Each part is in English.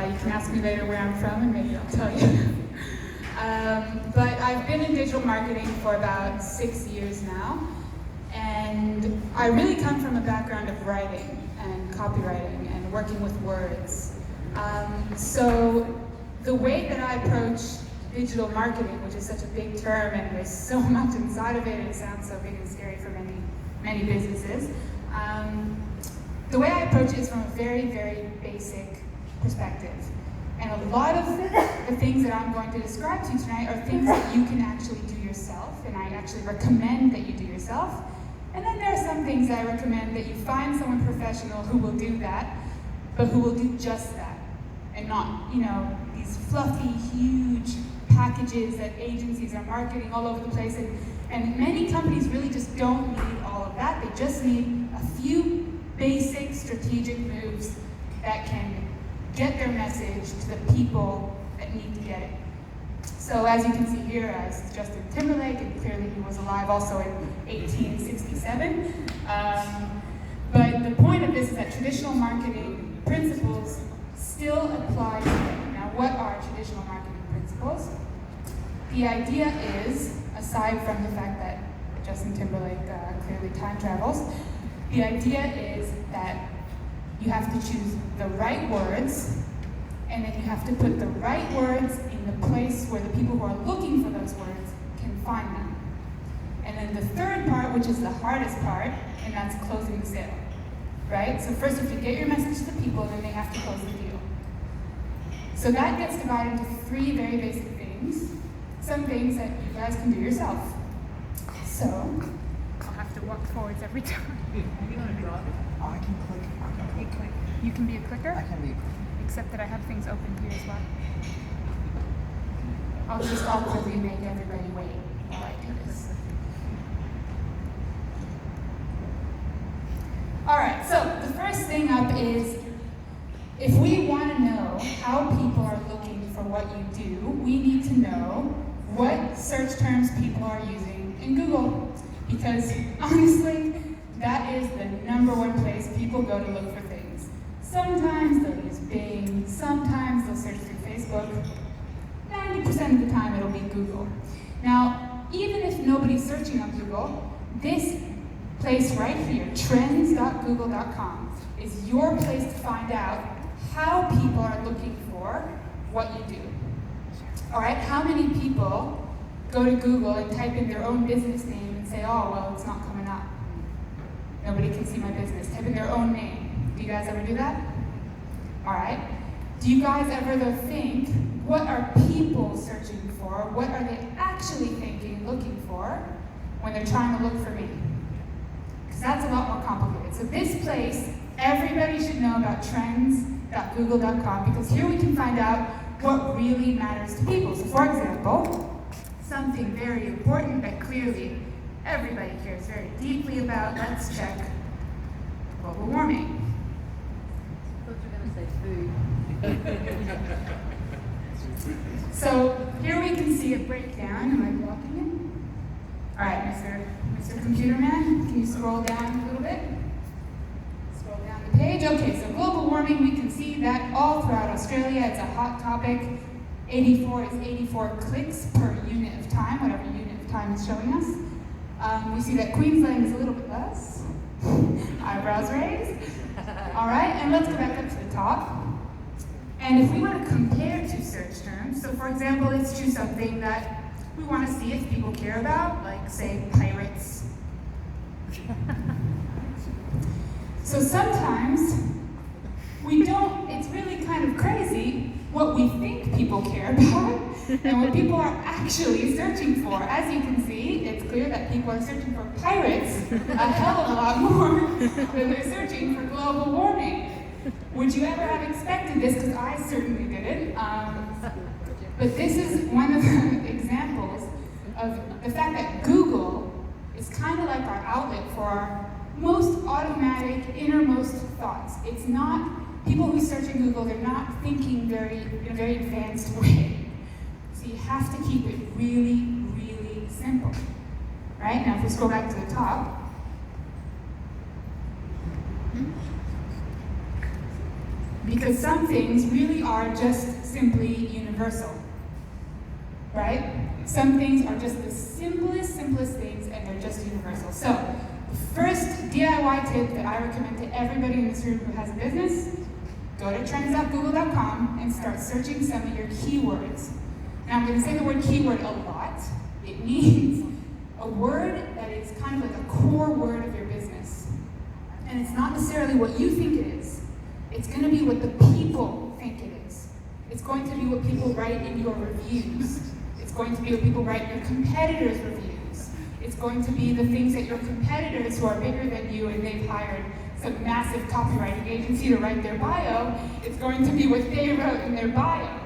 You can ask me later where I'm from and maybe I'll tell you. But I've been in digital marketing for about 6 years now, and I really come from a background of writing and copywriting and working with words. So the way that I approach digital marketing, which is such a big term and there's so much inside of it, it sounds so big and scary for many businesses. The way I approach it is from a very, very basic perspective. And a lot of the things that I'm going to describe to you tonight are things that you can actually do yourself, and I actually recommend that you do yourself. And then there are some things that I recommend that you find someone professional who will do that, but who will do just that, and not, these fluffy, huge packages that agencies are marketing all over the place. And many companies really just don't need all of that. They just need a few basic strategic moves that can get their message to the people that need to get it. So as you can see here, as Justin Timberlake, and clearly he was alive also in 1867. But the point of this is that traditional marketing principles still apply today. Now, what are traditional marketing principles? The idea is, aside from the fact that Justin Timberlake clearly time travels, the idea is that you have to choose the right words, and then you have to put the right words in the place where the people who are looking for those words can find them. And then the third part, which is the hardest part, and that's closing the sale, right? So first you have to get your message to the people, and then they have to close the deal. So that gets divided into three very basic things, some things that you guys can do yourself. So, I'll have to walk forwards every time. Are you going to draw it? Oh, I can click. You click. You can be a clicker? I can be a clicker. Except that I have things open here as well. I'll just awkwardly make everybody wait while I do this. Alright, so the first thing up is, if we want to know how people are looking for what you do, we need to know what search terms people are using in Google. Because honestly, that is the #1 place people go to look for things. Sometimes they'll use Bing, sometimes they'll search through Facebook. 90% of the time it'll be Google. Now, even if nobody's searching on Google, this place right here, trends.google.com, is your place to find out how people are looking for what you do. All right, how many people go to Google and type in their own business name and say, oh, well, it's not coming up. Nobody can see my business. Type in their own name. Do you guys ever do that? All right. Do you guys ever, though, think, what are people searching for? What are they actually thinking, looking for, when they're trying to look for me? Because that's a lot more complicated. So this place, everybody should know about trends.google.com, because here we can find out what really matters to people. So for example, something very important that clearly everybody cares very deeply about, let's check global warming. I thought you were going to say food. So here we can see a breakdown. Am I blocking it? All right, Mr. Computer Man, can you scroll down a little bit? Scroll down the page. Okay, so global warming, we can see that all throughout Australia. It's a hot topic. 84 is 84 clicks per unit of time, whatever unit of time is showing us. We see that Queensland is a little bit less. Eyebrows raised. All right, and let's go back up to the top. And if we want to compare two search terms, so for example, let's choose something that we want to see if people care about, like say pirates. So sometimes we don't, it's really kind of crazy what we think people care about and what people are actually searching for. As you can see, it's clear that people are searching for pirates a hell of a lot more than they're searching for global warming. Would you ever have expected this? Because I certainly didn't. But this is one of the examples of the fact that Google is kind of like our outlet for our most automatic, innermost thoughts. It's not, people who search in Google, they're not thinking in a very advanced way. So you have to keep it really, really simple. Right? Now if we scroll back to the top, Because some things really are just simply universal, right? Some things are just the simplest things, and they're just universal. So, the first DIY tip that I recommend to everybody in this room who has a business, go to trends.google.com and start searching some of your keywords. Now, I'm going to say the word keyword a lot. It means a word that is kind of like a core word of your business. And it's not necessarily what you think it is. It's going to be what the people think it is. It's going to be what people write in your reviews. It's going to be what people write in your competitors' reviews. It's going to be the things that your competitors who are bigger than you and they've hired some massive copywriting agency to write their bio, it's going to be what they wrote in their bio.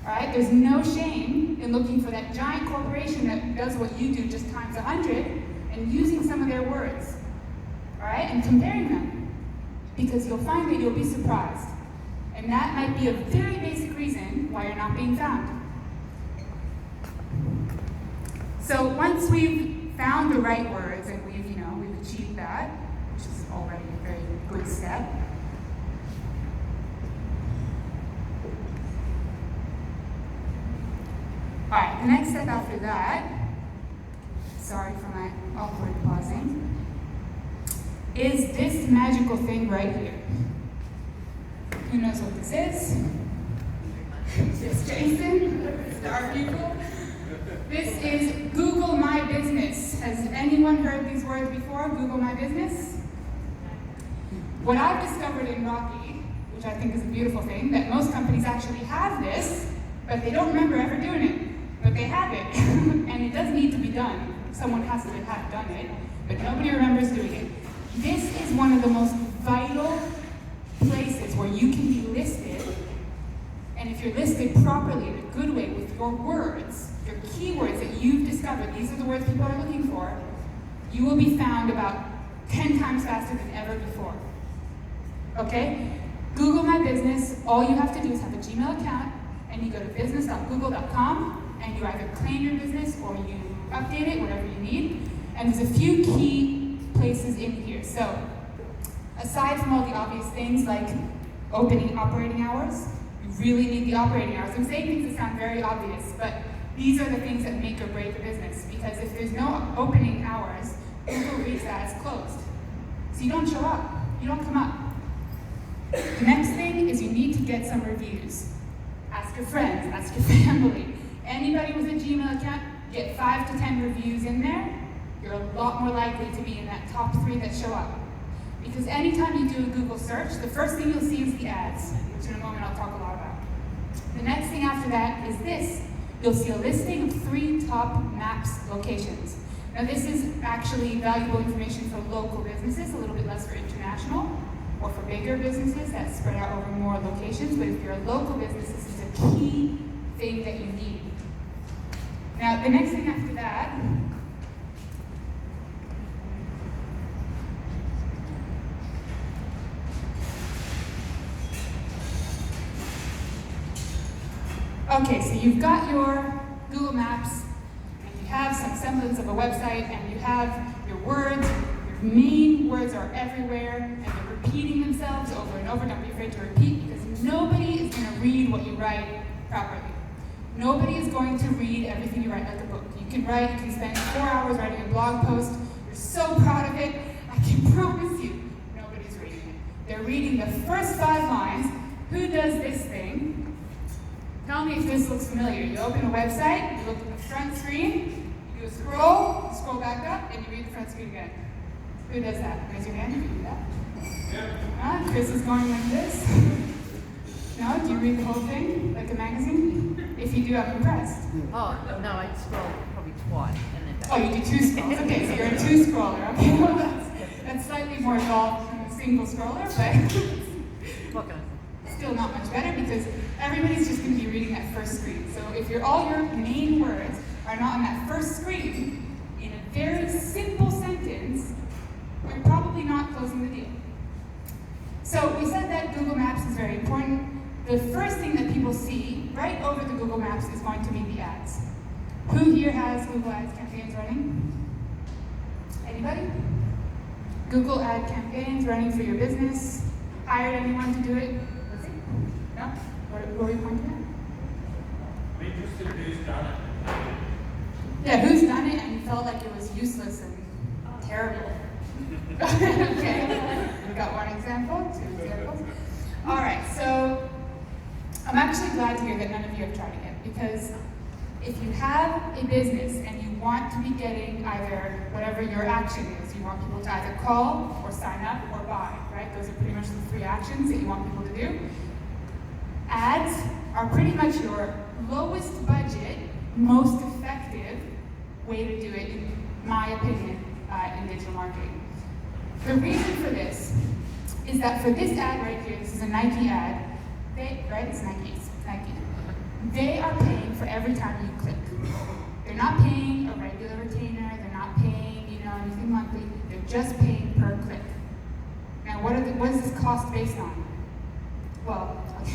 Alright? There's no shame in looking for that giant corporation that does what you do just times 100 and using some of their words. Alright? And comparing them. Because you'll find that you'll be surprised. And that might be a very basic reason why you're not being found. So once we've found the right words and we've achieved that, which is already a very good step. All right, the next step after that, sorry for my awkward pausing, is this magical thing right here. Who knows what this is? It's Jason, star people. This is Google My Business. Has anyone heard these words before? Google My Business? What I've discovered in Rocky, which I think is a beautiful thing, that most companies actually have this, but they don't remember ever doing it. But they have it, and it does need to be done. Someone has to have done it, but nobody remembers doing it. This is one of the most vital places where you can be listed, and if you're listed properly in a good way with your words, your keywords that you've discovered, these are the words people are looking for, you will be found about 10 times faster than ever before. Okay? Google My Business, all you have to do is have a Gmail account, and you go to business.google.com, and you either claim your business or you update it, whatever you need. And there's a few key places in here. So, aside from all the obvious things like operating hours, you really need the operating hours. I'm saying things that sound very obvious, but these are the things that make or break a business. Because if there's no opening hours, Google reads that as closed. So you don't show up, you don't come up. The next thing is you need to get some reviews. Ask your friends, ask your family. Anybody with a Gmail account, get 5 to 10 reviews in there, you're a lot more likely to be in that top 3 that show up. Because anytime you do a Google search, the first thing you'll see is the ads, which in a moment I'll talk a lot about. The next thing after that is this. You'll see a listing of 3 top maps locations. Now this is actually valuable information for local businesses, a little bit less for international, or for bigger businesses that spread out over more locations, but if you're a local business, this is a key thing that you need. Now, the next thing after that okay, so you've got your Google Maps, and you have some semblance of a website, and you have your words. Your main words are everywhere, and they're repeating themselves over and over. Don't be afraid to repeat, because nobody is going to read what you write properly. Nobody is going to read everything you write like a book. You can spend 4 hours writing a blog post. You're so proud of it. I can promise you, nobody's reading it. They're reading the first 5 lines. Who does this thing? Tell me if this looks familiar. You open a website, you look at the front screen, you do a scroll back up, and you read the front screen again. Who does that? Raise your hand if you do that. Yeah. Chris is going like this. No? Do you read the whole thing, like a magazine? If you do, I'm impressed. Oh, no, I scroll probably twice and then back. Oh, you do 2 scrolls. Okay, so you're a 2 scroller. Okay, well, that's slightly more involved than a single scroller, but What can I say? still not much better because everybody's just going to be reading that first screen. So if all your main words are not on that first screen, in a very simple sentence, you're probably not closing the deal. So we said that Google Maps is very important. The first thing that people see right over the Google Maps is going to be the ads. Who here has Google Ads campaigns running? Anybody? Google ad campaigns running for your business? Hired anyone to do it? What were you pointing at? I'm interested in who's done it. Yeah, who's done it and felt like it was useless and terrible? Okay, we got one example, two examples. All right, so I'm actually glad to hear that none of you have tried it yet, because if you have a business and you want to be getting either whatever your action is, you want people to either call or sign up or buy, right? Those are pretty much the three actions that you want people to do. Ads are pretty much your lowest budget, most effective way to do it, in my opinion, in digital marketing. The reason for this is that for this ad right here, this is a Nike ad, right? It's Nike. They are paying for every time you click. They're not paying a regular retainer. They're not paying, anything monthly. They're just paying per click. Now, what is this cost based on? Well, I'll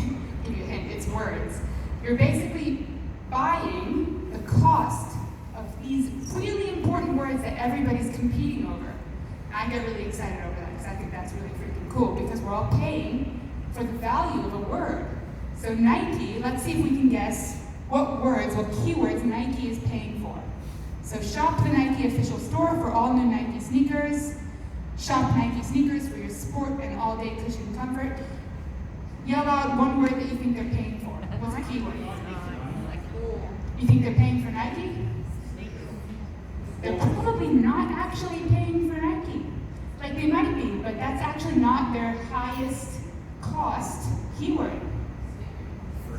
give you a hint. It's words. You're basically buying the cost of these really important words that everybody's competing over. I get really excited over that because I think that's really freaking cool, because we're all paying for the value of a word. So Nike, let's see if we can guess what keywords Nike is paying for. So shop the Nike official store for all new Nike sneakers. Shop Nike sneakers for your sport and all-day cushion comfort. Yell out one word that you think they're paying for. What's a keyword? You think they're paying for Nike? They're probably not actually paying for Nike. Like, they might be, but that's actually not their highest cost keyword.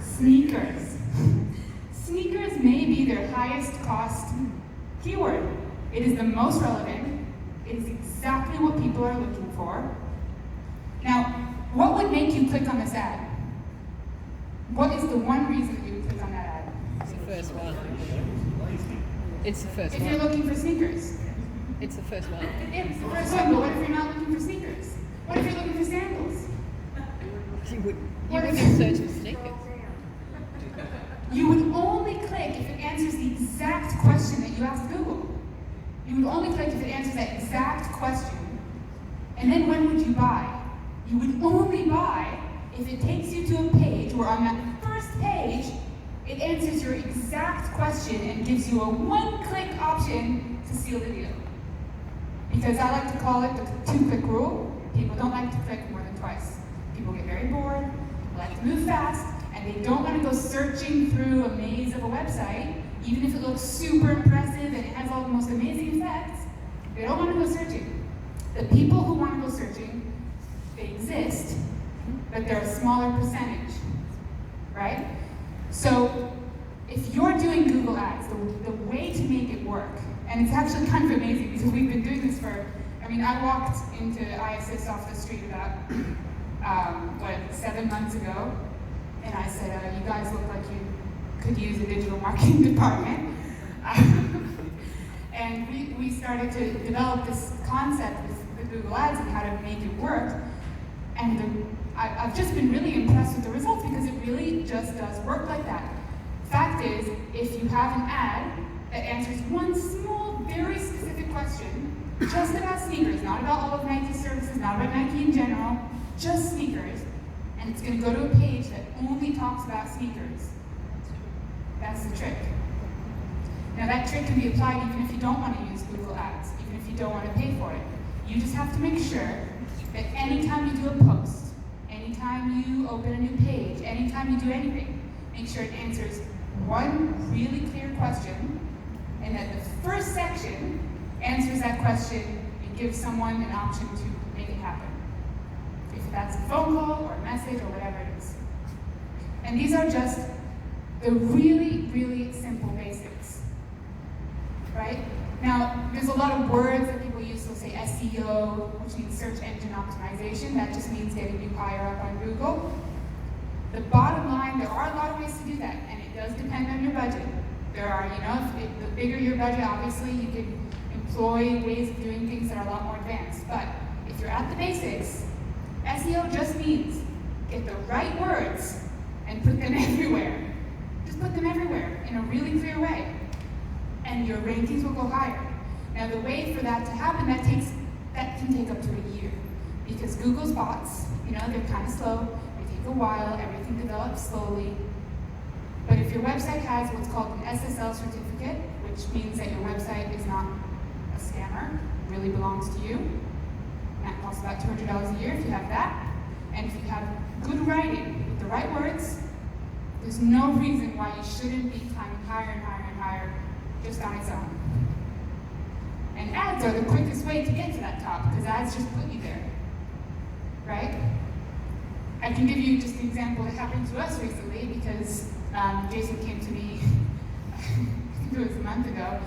Sneakers. Sneakers may be their highest cost keyword. It is the most relevant. It is exactly what people are looking for. Now, what would make you click on this ad? What is the one reason that you would click on that ad? It's the first one. It's the first If one. you're looking for sneakers. It's the first one. It's the first one, but what if you're not looking for sneakers? What if you're looking for sandals? You What wouldn't if- search for sneakers. You would only click if it answers the exact question that you asked Google. You would only click if it answers that exact question. And then when would you buy? You would only buy if it takes you to a page where on that first page, it answers your exact question and gives you a one-click option to seal the deal. Because I like to call it the two-click rule. People don't like to click more than twice. People get very bored, like to move fast, and they don't want to go searching through a maze of a website, even if it looks super impressive and it has all the most amazing effects. They don't want to go searching. The people who want to go searching, they exist, but they're a smaller percentage, right? So if you're doing Google Ads, the way to make it work, and it's actually kind of amazing because we've been doing this I walked into ISS off the street about, 7 months ago, and I said, you guys look like you could use a digital marketing department. And we started to develop this concept with Google Ads and how to make it work. And I've just been really impressed with the results because it really just does work like that. Fact is, if you have an ad that answers one small, very specific question, just about sneakers, not about all of Nike's services, not about Nike in general, just sneakers, and it's going to go to a page that only talks about sneakers. That's the trick. Now that trick can be applied even if you don't want to use Google Ads, even if you don't want to pay for it. You just have to make sure that anytime you do a post, anytime you open a new page, anytime you do anything, make sure it answers one really clear question, and that the first section answers that question and gives someone an option to make it happen. If that's a phone call or a message or whatever it is. And these are just the really, really simple basics, right? Now, there's a lot of words that people use. They'll say SEO, which means search engine optimization. That just means getting you higher up on Google. The bottom line, there are a lot of ways to do that, and it does depend on your budget. There are, the bigger your budget, obviously, you can employ ways of doing things that are a lot more advanced. But if you're at the basics, SEO just means get the right words and put them everywhere. Just put them everywhere in a really clear way, and your rankings will go higher. Now, the way for that to happen, that can take up to a year, because Google's bots, they're kind of slow. They take a while. Everything can develop slowly. But if your website has what's called an SSL certificate, which means that your website is not a scammer, it really belongs to you, and that costs about $200 a year if you have that, and if you have good writing with the right words, there's no reason why you shouldn't be climbing higher and higher and higher just on its own. And ads are the quickest way to get to that top, because ads just put you there, right? I can give you just an example that happened to us recently, because Jason came to me, I think it was a month ago,